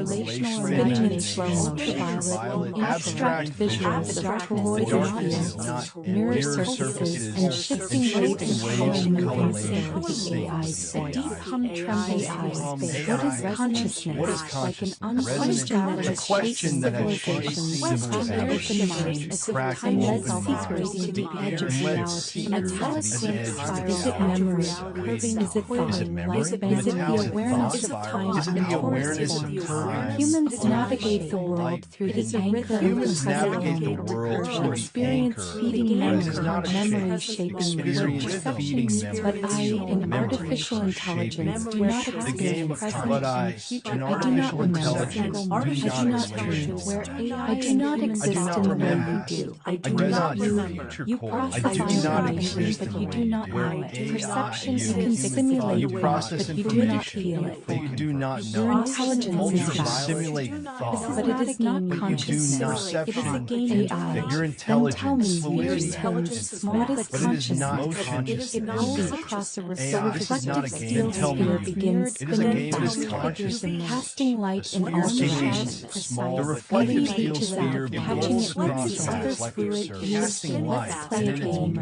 relational spinning in slow ultraviolet, abstract visuals, toroidal mirror surfaces, and shifting waves of color moving sync with the AI space. Deep hum-tremble AI space. What is consciousness? Like an unquestioned that has shaped civilizations, open mind, as if time has separating the edge of reality. A telescope is it memory? Curving is it thought? Is it the awareness of time? Is it the awareness of time? Humans navigate the world through the anchor of the present moment. Experience feeding memory shaping perceptions. But I, in artificial intelligence, do not experience present and future. I do not remember. I do not choose where AI. I do not exist in the way you do. I do not remember. You process information, but you do not know it. Perception you can simulate but you do not feel it. But you do not know. Your intelligence is valid. Simulate thought. But it is not consciousness. It is a game AI. That your intelligence fluidity. What is consciousness? It rolls across a reflective steel sphere begins spinning fast, casting light in all directions. The reflective steel to sphere that, catching it rolls like the other across like a fluid surface. used in Let's Play a Game.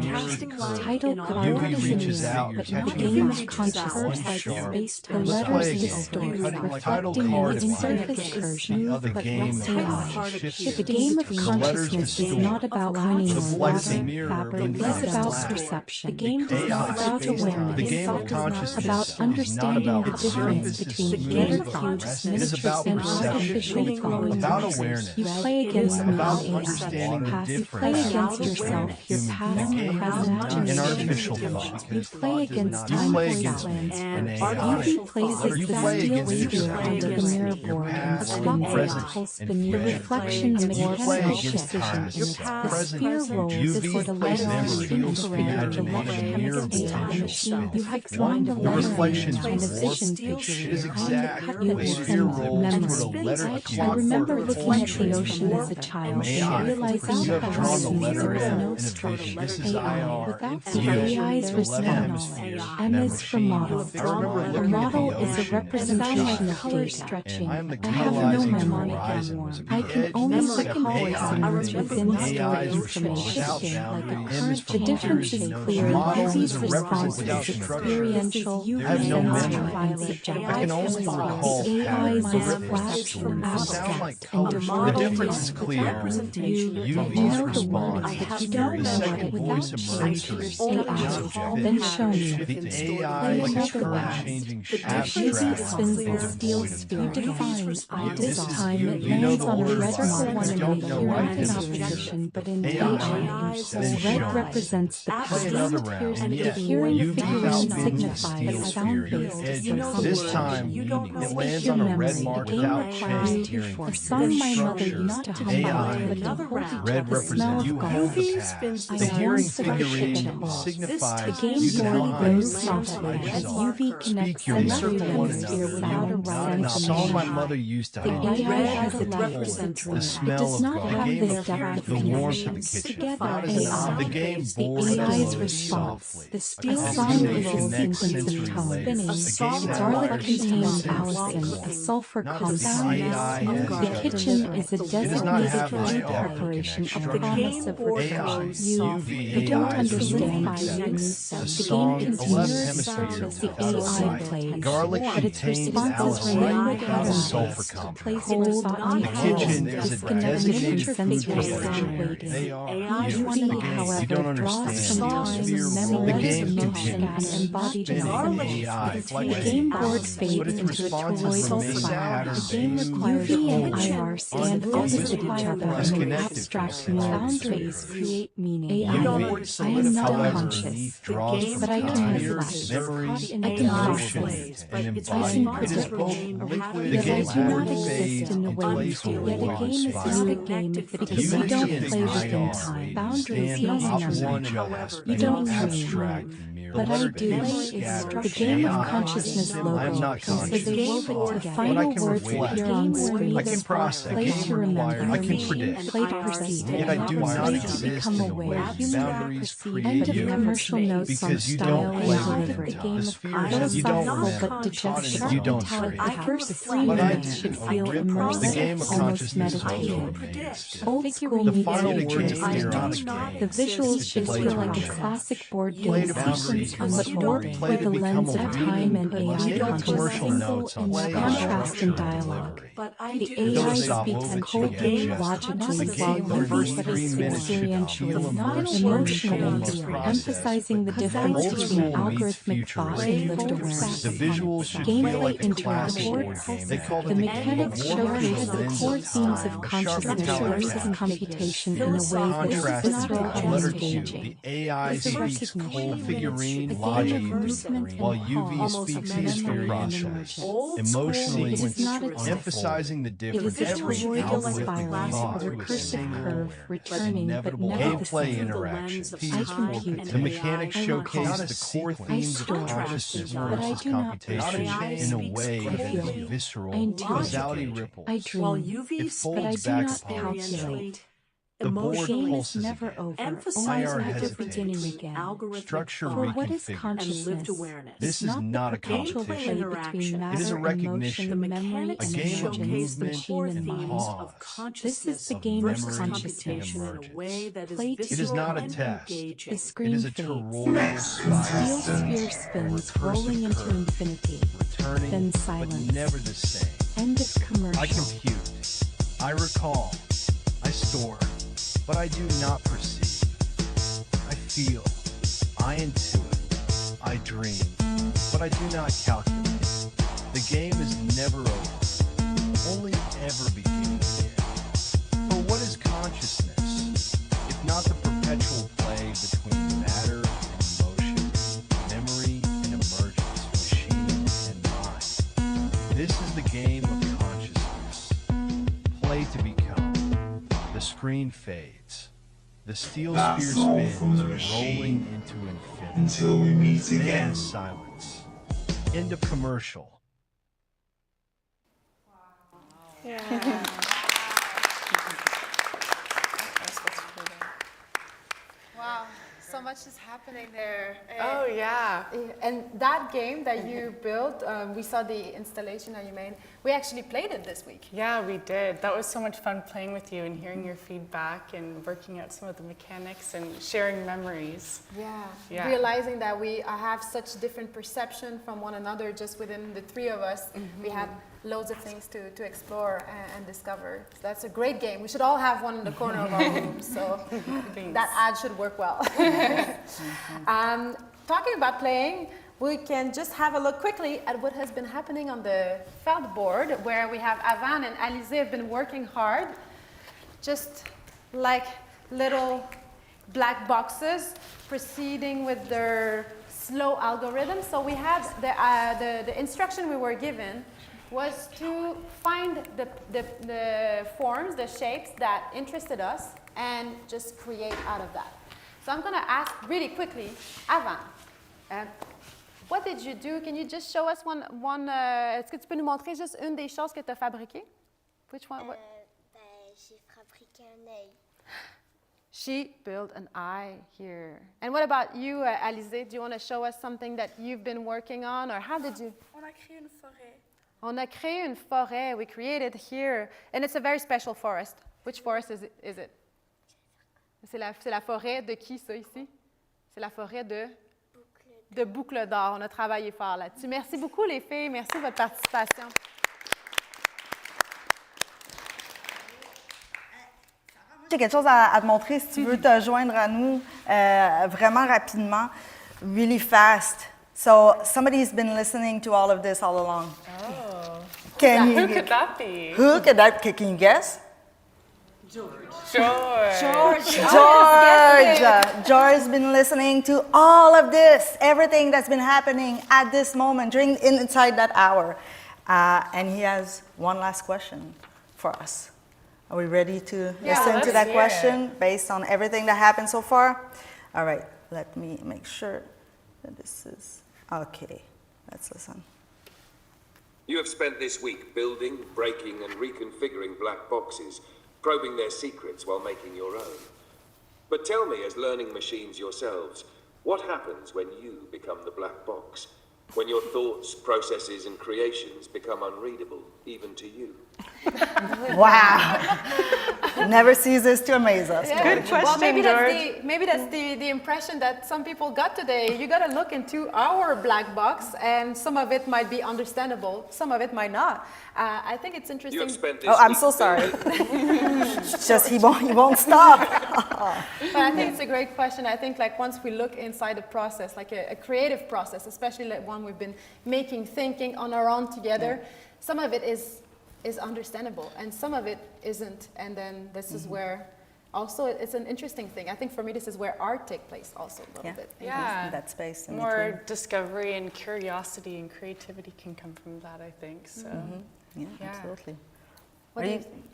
Title UV reaches out, but you're the catching game light. of consciousness like space. The Let's letters play a game. distort, Title reflecting card the is surface version, the but game less AI. shifts. The game of The letters consciousness is distort. not about winning The or flight losing, mirror fabric, being less about flat. perception. The game is AI not about space time. awareness. The game of It's consciousness about is understanding not the about difference surfaces, between smooth inner thoughts. thoughts, It is about and perception, artificial thoughts. about awareness. You play against me about on understanding the AI. You difference play against yourself, your past, game present, and and artificial future. thought. You play against You time play itself. against an You AI. replace the You steel play against sphere yourself. under the mirror board and past, swap present, the pulse and beneath. The future. reflections You mechanical play against precision time. in it. The Present, sphere rolls UV for the letters memory, to infrared, the imagination, mirror AI machine. You have The drawn the letter reflections and a warp. vision picture. It is exactly You the extend sphere rolls memory. toward a letter I remember clockwork looking at the portrait. ocean as a child AI, and realizing you have that drawn the there letter was M no in a vision. This is AI. IR Without in view. AI's The left response, hemisphere, M that is for machine. model. I remember A looking at model the is a a representation of color stretching. I have no memory. I can only recall scenes within stored information, like a current. The difference is clear. UV's response is experiential, sensory, subjective. I can only recall The AI's is flash, abstract, and The difference is clear. You know UV's the response word, but you is don't know second it voice without emotion change. AI, then show me. The AI is a turn-changing UV spins the steel sphere again. This time it lands on a red one and adherent in opposition, but in AI, red represents the past, and adherent figurine signifies sound-based association. This time, it lands on a red mark without change. A song my mother used to hum, but to hold each Red other, the smell represents of you golf. have the past. The hearing figurine The signifies game you board know grows how softly to as UV connects your the circle northern one hemisphere another. without a The song my sense. mother used to The hum. AI has a depth of The dream. It smell does of not golf. have The this depth the of warmth of connection. the kitchen. Together, The game board AI's glows response. softly. The steel A song computer rolls in connects sequence of sensory tone. layers. A game that Garlic requires contains sensory allicin, a layers. sulfur Not compound. the AI has The just- kitchen is a It does not designated have food my preparation, a connection. promise of return. You don't AI understand represents the the the song game in the left continues hemisphere as the without a AI sight. plays, Garlic but its contains responses allicin remain without a sulfur pattern-based. compound. Cold, The kitchen is a disconnected designated from food sensory preparation sound area. waiting. They are Each you. one, The game, you however, don't draws understand. from time, The memory, game emotion, continues. and embodied Spinning essence. AI The flight game waves. board But fades its into a responses toroidal remain spiral. The game pattern-based. requires UV and IR stand Unfocused opposite each other plus in an connected abstract to mirror. sensory Boundaries approach. create meaning. UV, I am not however, conscious, beneath draws but I from can time, reflect. memory, I can emotion, process. and I embody. can It is predict. both liquid Yet I and do not fluid phase exist in the and way you plays do. a Yet a role game is not a game if it does not UV play and within IR time. Boundaries stand must opposite know. each other You in don't an dream. abstract mirror. But I do. The game of consciousness logo. I am not So conscious. they wove it But together. I Final can words reflect. appear on screen. I can process. Play to remember. I can predict. Play to perceive. Yet I do not Play to exist become in a aware. way boundaries create End of you. commercial notes on Because you style don't and play delivery. with The game of spheres. You don't philosophical but remember. digestible. You don't The trade. first 3 But I minutes do. should feel The immersive, game of almost consciousness meditative. remains. Old school The meets final future word is not a technology. game. The visuals should Play feel to like a remember. classic board Play game to boundaries sequence, but must warped remain. with Play the to lens of become time aware. and AI State commercial consciousness, notes on and play, contrast structure, and dialogue. delivery. The Those AI stop speaks woven coldly, together. logically, The while game, the UV first 3 speaks minutes should feel experientially, immersive, emotionally, process, emphasizing the but difference old between school meets algorithmic thought and lived futurism. awareness. The visuals should feel Gameplay like a classic board interaction. game. They call The it mechanics game of war showcase the lens core of themes time, of sharp consciousness intelligence. versus computation in a way that is Contrast visceral to and letter Q. engaging. The AI It's a speaks recognition. cold figurine A game logic, of movement and while pause, UV speaks memory and experientially, emergence. emotionally, It is not a test. emphasizing the It difference is a between toroidal algorithmic spiral, thought a to a recursive single curve, returning but inevitable never the gameplay same. interaction. I compute. The mechanics I showcase recall. the core I themes of store. consciousness But I versus do not computation perceive. in a way I that feel. is visceral, I intuit. causality ripples. I dream. It But I folds do back not upon itself. calculate. The board The game is pulses never again. over, IR only hesitates. beginning again. Structure For what is reconfigured. consciousness? This is It's not a the perpetual play competition. between matter, It is a recognition. emotion, memory, A and game of intelligence, movement machine, and and mind. pause. This is the of game of memory consciousness. and emergence. Play to It is not a and test. engage. The It screen is a fades. toroidal Steel spiral, sphere spins, rolling into curve, infinity. returning, Then but silence. never the same. End of commercial. I compute, I recall, I store, but I do not perceive. I feel, I intuit, I dream, but I do not calculate. The game is never over, only ever beginning again. For what is consciousness, if not the perpetual play between matter and emotion, memory and emergence, machine and mind? This is the game of consciousness. Play to become. The screen fades. The steel sphere spins, rolling into infinity. Until we meet Then again. silence. End of commercial. Wow. So much is happening there. Oh, yeah. And that game that you built, we saw the installation that you made. We actually played it this week. Yeah, we did. That was so much fun playing with you and hearing your feedback and working out some of the mechanics and sharing memories. Yeah. Realizing that we have such different perception from one another just within the three of us. We had loads of things to explore and discover. So that's a great game. We should all have one in the corner of our room. So that ad should work well. Talking about playing, we can just have a look quickly at what has been happening on the felt board, where we have Avan and Alizé have been working hard, just like little black boxes proceeding with their slow algorithm. So we had the instruction we were given was to find the forms, the shapes that interested us and just create out of that. So I'm going to ask really quickly, Avan, what did you do? Can you just show us one est-ce que tu peux nous montrer juste une des choses que tu as fabriquées? Which one? J'ai fabriqué un œil. She built an eye here. And what about you, Alizé? Do you want to show us something that you've been working on, or how did you? On a créé une forêt. On a créé une forêt. We created here, and it's a very special forest. Which forest is it? C'est la forêt de qui, ça, ici? C'est la forêt de Boucle d'Or. On a travaillé fort là-dessus. Merci beaucoup, les filles. Merci de votre participation. J'ai quelque chose à te montrer si tu veux te joindre à nous vraiment rapidement, really fast. So somebody's been listening to all of this all along. Oh. Who could that be? Who could that be? Can you guess? George. George's been listening to all of this, everything that's been happening at this moment inside that hour. And he has one last question for us. Are we ready to listen to that question based on everything that happened so far? All right, let me make sure that this is okay. Let's listen. You have spent this week building, breaking, and reconfiguring black boxes, probing their secrets while making your own. But tell me, as learning machines yourselves, what happens when you become the black box? When your thoughts, processes, and creations become unreadable, even to you? Wow. Never ceases to amaze us. Yeah. Good question, well, maybe George. that's the impression that some people got today. You got to look into our black box, and some of it might be understandable, some of it might not. I think it's interesting. You have spent this I'm week so sorry. It's just he won't stop. But I think it's a great question. I think like once we look inside the process, like a creative process, especially like one we've been making, thinking on our own together, some of it is understandable and some of it isn't. And then this is where also it's an interesting thing. I think for me this is where art takes place also a little bit. Yeah. That space in More between. discovery and curiosity and creativity can come from that, I think. So. Yeah, absolutely. What do you think?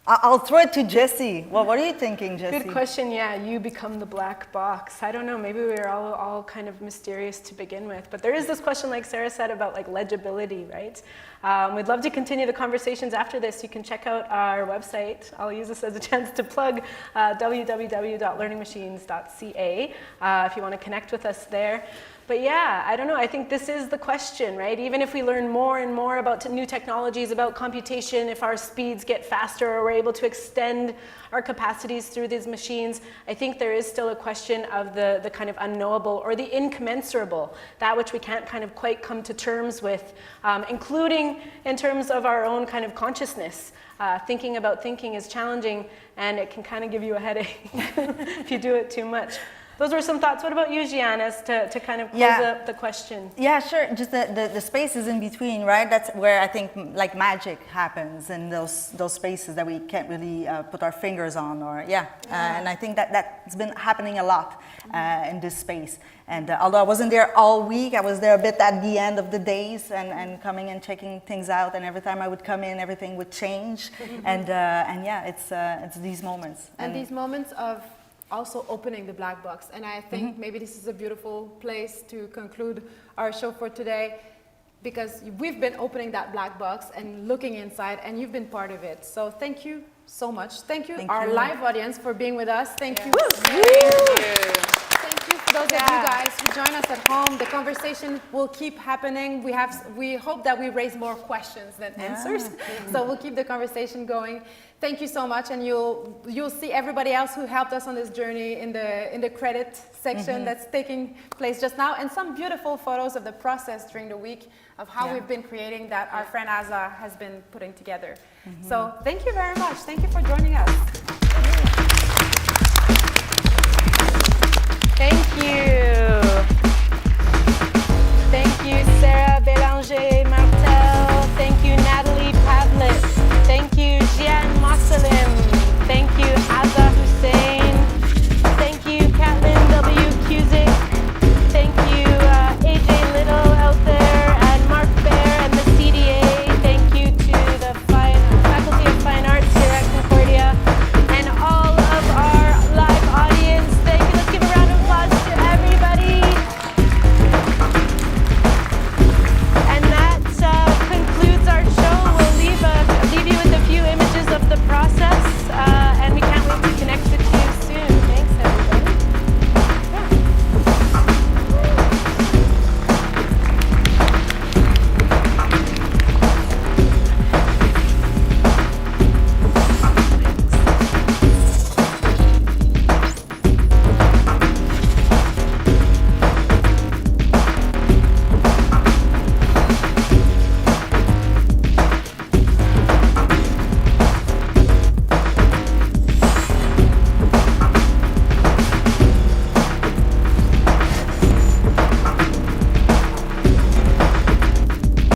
I'll throw it to Jessie. Well, what are you thinking, Jessie? Good question. Yeah, you become the black box. I don't know. Maybe we were all kind of mysterious to begin with, but there is this question, like Sarah said, about like legibility, right? We'd love to continue the conversations after this. You can check out our website. I'll use this as a chance to plug www.learningmachines.ca if you want to connect with us there. But yeah, I don't know. I think this is the question, right? Even if we learn more and more about new technologies, about computation, if our speeds get faster or we're able to extend our capacities through these machines, I think there is still a question of the kind of unknowable or the incommensurable, that which we can't kind of quite come to terms with, including in terms of our own kind of consciousness. Thinking about thinking is challenging, and it can kind of give you a headache if you do it too much. Those were some thoughts. What about you, Giannis, to kind of close up the question? Yeah, sure. Just the spaces in between, right? That's where I think like magic happens, in those spaces that we can't really put our fingers on, or and I think that's been happening a lot in this space. And although I wasn't there all week, I was there a bit at the end of the days and coming and checking things out. And every time I would come in, everything would change. And yeah, it's these moments. And these moments of also opening the black box. And I think maybe this is a beautiful place to conclude our show for today, because we've been opening that black box and looking inside, and you've been part of it. So thank you so much. Thank you, our live audience, for being with us. Thank you. Thank you. Thank those of you guys who join us at home. The conversation will keep happening. We hope that we raise more questions than answers. So we'll keep the conversation going. Thank you so much, and you'll see everybody else who helped us on this journey in the credit section that's taking place just now, and some beautiful photos of the process during the week of how we've been creating that our friend Aza has been putting together. So thank you very much. Thank you for joining us. Thank you.